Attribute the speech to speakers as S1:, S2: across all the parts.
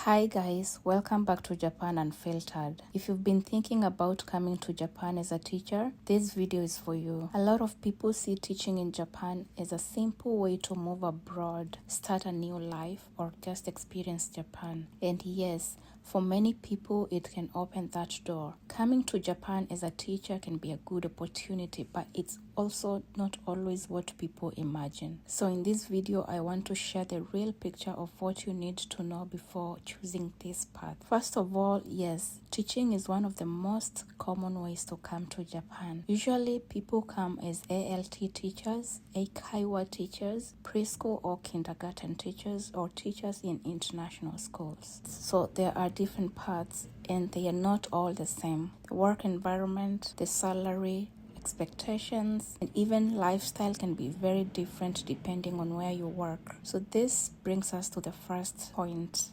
S1: Hi guys, welcome back to Japan Unfiltered. If you've been thinking about coming to Japan as a teacher, this video is for you. A lot of people see teaching in Japan as a simple way to move abroad, start a new life, or just experience Japan. And yes, for many people, it can open that door. Coming to Japan as a teacher can be a good opportunity, but it's also not always what people imagine. So in this video, I want to share the real picture of what you need to know before choosing this path. First of all, yes, teaching is one of the most common ways to come to Japan. Usually, people come as ALT teachers, eikaiwa teachers, preschool or kindergarten teachers, or teachers in international schools. So there are different paths and they are not all the same. The work environment, the salary, expectations, and even lifestyle can be very different depending on where you work. So this brings us to the first point.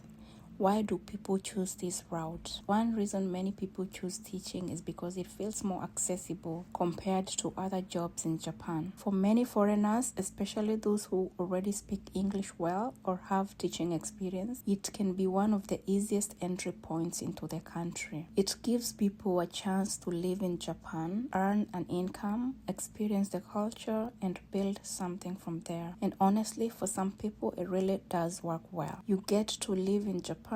S1: Why do people choose this route? One reason many people choose teaching is because it feels more accessible compared to other jobs in Japan. For many foreigners, especially those who already speak English well or have teaching experience, it can be one of the easiest entry points into the country. It gives people a chance to live in Japan, earn an income, experience the culture, and build something from there. And honestly, for some people, it really does work well. You get to live in Japan,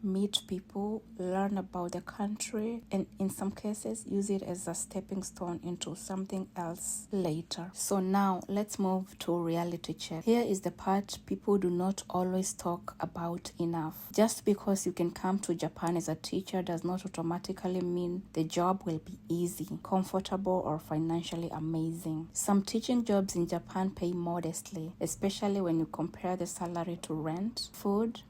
S1: meet people, learn about the country, and in some cases use it as a stepping stone into something else later. So now let's move to reality check. Here is the part people do not always talk about enough. Just because you can come to Japan as a teacher does not automatically mean the job will be easy, comfortable, or financially amazing. Some teaching jobs in Japan pay modestly, especially when you compare the salary to rent, food,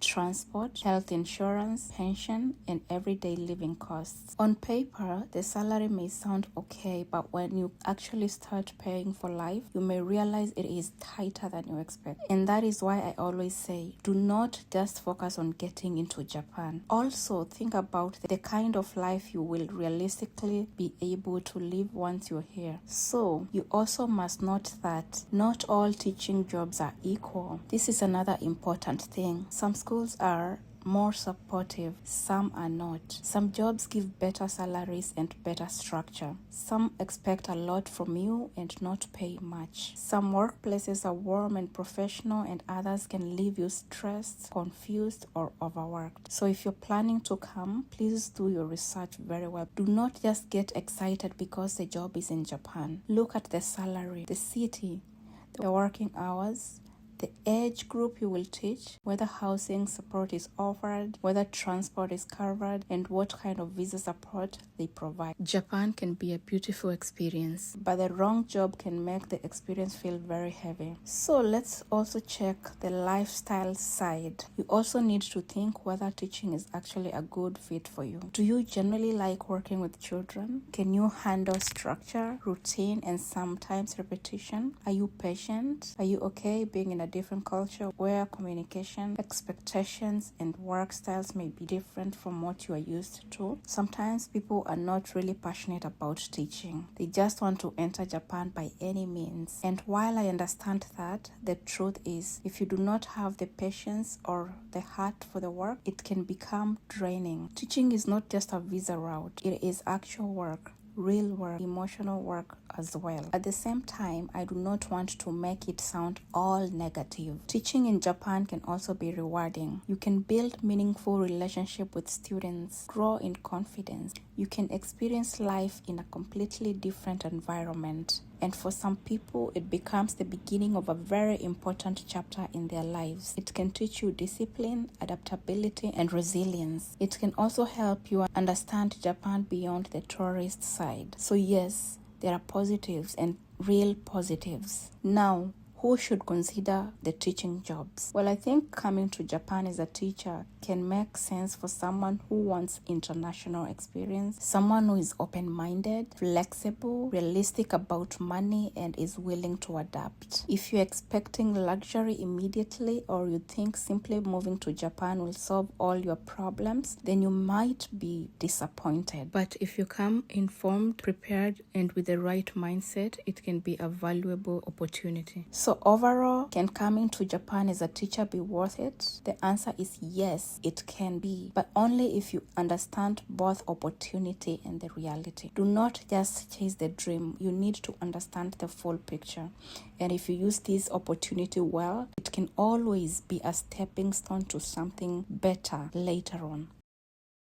S1: transport, health insurance, pension, and everyday living costs. On paper, the salary may sound okay, but when you actually start paying for life, you may realize it is tighter than you expect. And that is why I always say, do not just focus on getting into Japan. Also, think about the kind of life you will realistically be able to live once you're here. So, you also must note that not all teaching jobs are equal. This is another important thing. Some schools are more supportive, some are not. Some jobs give better salaries and better structure. Some expect a lot from you and not pay much. Some workplaces are warm and professional, and others can leave you stressed, confused, or overworked. So if you're planning to come, please do your research very well. Do not just get excited because the job is in Japan. Look at the salary, the city, the working hours, the age group you will teach, whether housing support is offered, whether transport is covered, and what kind of visa support they provide. Japan can be a beautiful experience, but the wrong job can make the experience feel very heavy. So let's also check the lifestyle side. You also need to think whether teaching is actually a good fit for you. Do you generally like working with children? Can you handle structure, routine, and sometimes repetition? Are you patient? Are you okay being in a different culture where communication, expectations, and work styles may be different from what you are used to? Sometimes people are not really passionate about teaching. They just want to enter Japan by any means. And while I understand that, the truth is, if you do not have the patience or the heart for the work, it can become draining. Teaching is not just a visa route. It is actual work. Real work, emotional work as well. At the same time, I do not want to make it sound all negative. Teaching in Japan can also be rewarding. You can build meaningful relationship with students, grow in confidence. You can experience life in a completely different environment. And for some people, it becomes the beginning of a very important chapter in their lives. It can teach you discipline, adaptability, and resilience. It can also help you understand Japan beyond the tourist side. So yes, there are positives and real positives. Now, who should consider the teaching jobs? Well, I think coming to Japan as a teacher can make sense for someone who wants international experience, someone who is open-minded, flexible, realistic about money, and is willing to adapt. If you're expecting luxury immediately, or you think simply moving to Japan will solve all your problems, then you might be disappointed. But if you come informed, prepared, and with the right mindset, it can be a valuable opportunity. So So overall, can coming to Japan as a teacher be worth it? The answer is yes, it can be, but only if you understand both opportunity and the reality. Do not just chase the dream. You need to understand the full picture. And if you use this opportunity well, it can always be a stepping stone to something better later on.